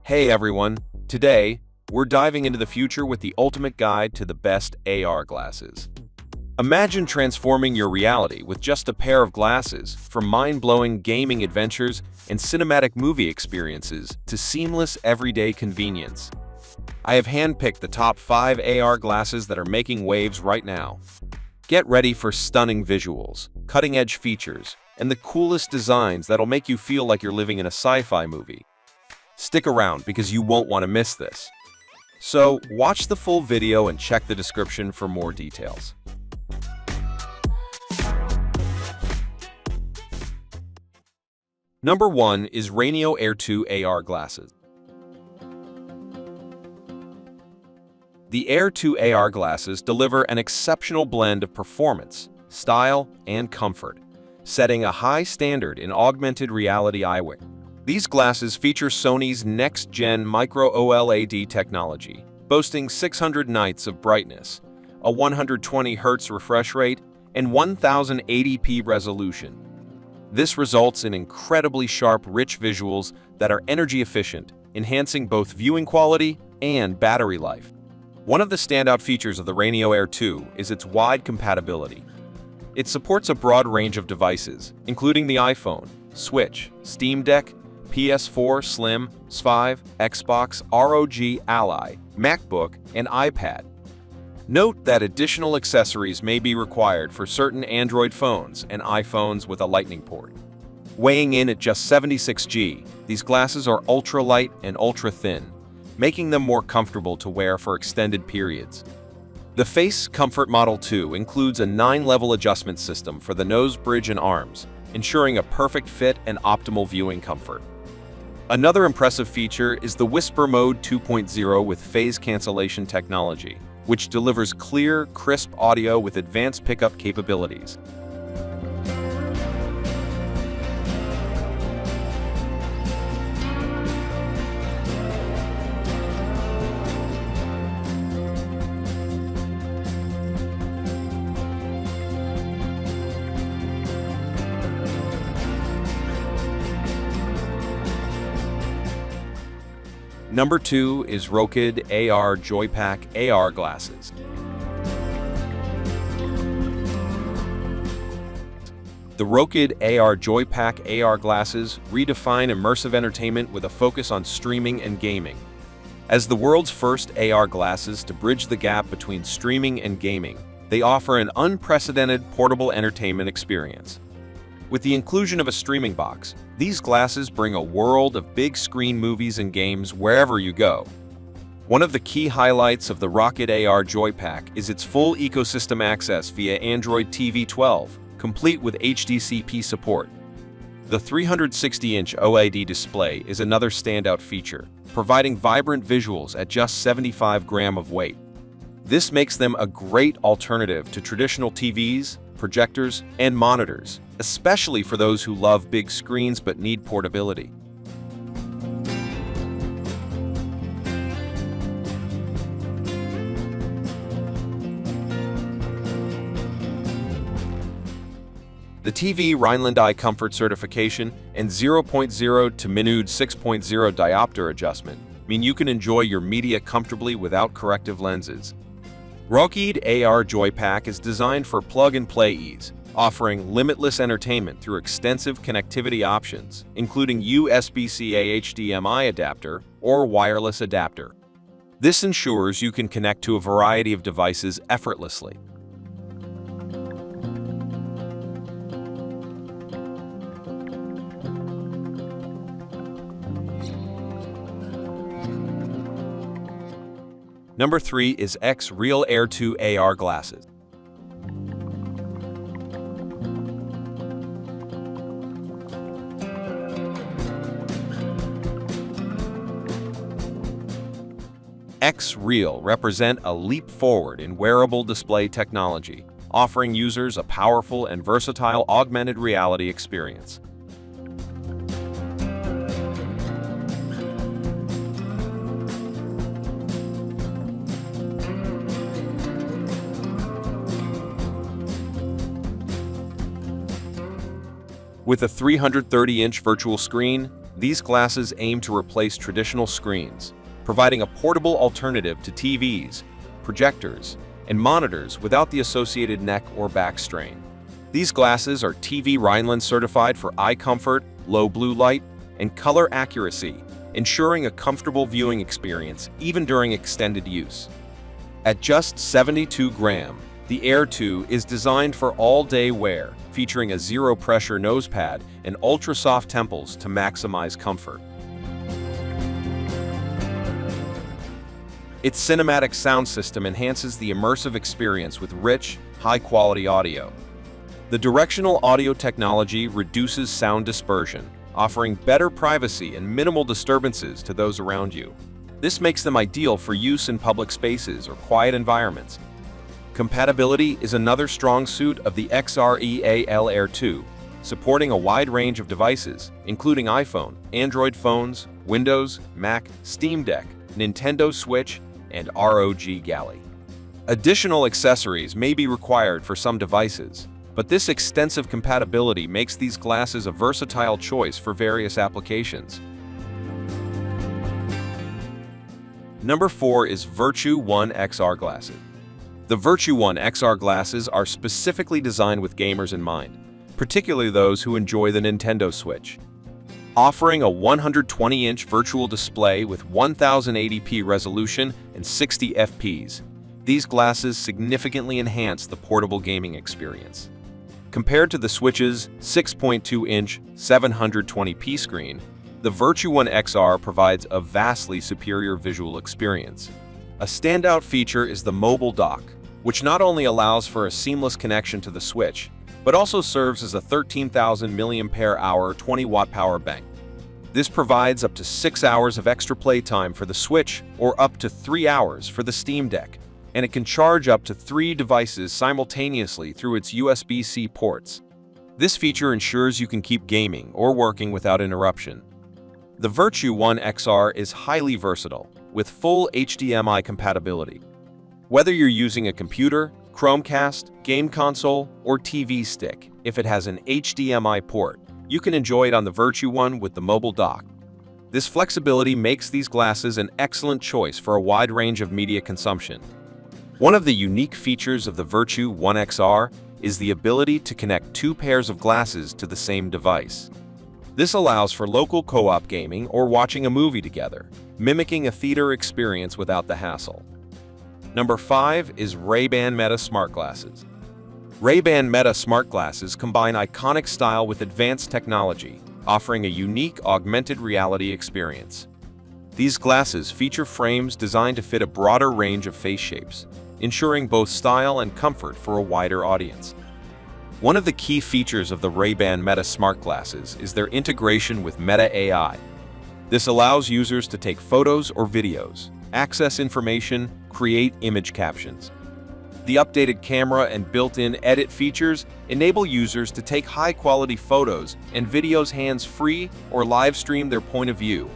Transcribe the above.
Hey everyone, today we're diving into the future with the ultimate guide to the best AR glasses. Imagine transforming your reality with just a pair of glasses, from mind-blowing gaming adventures and cinematic movie experiences to seamless everyday convenience. I have handpicked the top 5 AR glasses that are making waves right now. Get ready for stunning visuals, cutting-edge features, and the coolest designs that'll make you feel like you're living in a sci-fi movie. Stick around because you won't want to miss this. So, watch the full video and check the description for more details. Number 1 is Rayneo Air 2 AR glasses. The Air 2 AR glasses deliver an exceptional blend of performance, style, and comfort, setting a high standard in augmented reality eyewear. These glasses feature Sony's next-gen micro-OLED technology, boasting 600 nits of brightness, a 120 Hz refresh rate, and 1080p resolution. This results in incredibly sharp, rich visuals that are energy efficient, enhancing both viewing quality and battery life. One of the standout features of the Rayneo Air 2 is its wide compatibility. It supports a broad range of devices, including the iPhone, Switch, Steam Deck, PS4, Slim, S5, Xbox, ROG Ally, MacBook, and iPad. Note that additional accessories may be required for certain Android phones and iPhones with a Lightning port. Weighing in at just 76 g, these glasses are ultra-light and ultra-thin, making them more comfortable to wear for extended periods. The Face Comfort Model 2 includes a 9-level adjustment system for the nose bridge and arms, ensuring a perfect fit and optimal viewing comfort. Another impressive feature is the Whisper Mode 2.0 with Phase Cancellation Technology, which delivers clear, crisp audio with advanced pickup capabilities. Number 2 is Rokid AR Joypack AR glasses. The Rokid AR Joypack AR glasses redefine immersive entertainment with a focus on streaming and gaming. As the world's first AR glasses to bridge the gap between streaming and gaming, they offer an unprecedented portable entertainment experience. With the inclusion of a streaming box, these glasses bring a world of big-screen movies and games wherever you go. One of the key highlights of the Rokid AR Joypack is its full ecosystem access via Android TV 12, complete with HDCP support. The 360-inch OLED display is another standout feature, providing vibrant visuals at just 75 grams of weight. This makes them a great alternative to traditional TVs, projectors, and monitors, especially for those who love big screens but need portability. The TV Rhineland Eye Comfort certification and 0.0 to Minude 6.0 diopter adjustment mean you can enjoy your media comfortably without corrective lenses. Rokid AR Joypack is designed for plug-and-play ease, offering limitless entertainment through extensive connectivity options, including USB-C HDMI adapter or wireless adapter. This ensures you can connect to a variety of devices effortlessly. Number 3 is XREAL Air 2 AR glasses. XREAL represent a leap forward in wearable display technology, offering users a powerful and versatile augmented reality experience. With a 330-inch virtual screen, These glasses aim to replace traditional screens, providing a portable alternative to TVs, projectors, and monitors without the associated neck or back strain. These glasses are TV Rhineland certified for eye comfort, low blue light, and color accuracy, ensuring a comfortable viewing experience even during extended use. At just 72 grams, the Air 2 is designed for all-day wear, featuring a zero-pressure nose pad and ultra-soft temples to maximize comfort. Its cinematic sound system enhances the immersive experience with rich, high-quality audio. The directional audio technology reduces sound dispersion, offering better privacy and minimal disturbances to those around you. This makes them ideal for use in public spaces or quiet environments. Compatibility is another strong suit of the XREAL Air 2, supporting a wide range of devices, including iPhone, Android phones, Windows, Mac, Steam Deck, Nintendo Switch, and ROG Galley. Additional accessories may be required for some devices, but this extensive compatibility makes these glasses a versatile choice for various applications. Number 4 is Virtue One XR glasses. The Virtue One XR glasses are specifically designed with gamers in mind, particularly those who enjoy the Nintendo Switch. Offering a 120-inch virtual display with 1080p resolution and 60 fps, these glasses significantly enhance the portable gaming experience. Compared to the Switch's 6.2-inch 720p screen, the Virtue One XR provides a vastly superior visual experience. A standout feature is the mobile dock, which not only allows for a seamless connection to the Switch, but also serves as a 13,000 mAh 20-watt power bank. This provides up to 6 hours of extra playtime for the Switch or up to 3 hours for the Steam Deck, and it can charge up to 3 devices simultaneously through its USB-C ports. This feature ensures you can keep gaming or working without interruption. The Virtue One XR is highly versatile, with full HDMI compatibility. Whether you're using a computer, Chromecast, game console, or TV stick, if it has an HDMI port, you can enjoy it on the Virtue One with the mobile dock. This flexibility makes these glasses an excellent choice for a wide range of media consumption. One of the unique features of the Virtue One XR is the ability to connect 2 pairs of glasses to the same device. This allows for local co-op gaming or watching a movie together, mimicking a theater experience without the hassle. Number 5 is Ray-Ban Meta Smart Glasses. Ray-Ban Meta Smart Glasses combine iconic style with advanced technology, offering a unique augmented reality experience. These glasses feature frames designed to fit a broader range of face shapes, ensuring both style and comfort for a wider audience. One of the key features of the Ray-Ban Meta Smart Glasses is their integration with Meta AI. This allows users to take photos or videos, access information, create image captions. The updated camera and built-in edit features enable users to take high-quality photos and videos hands-free or live stream their point of view,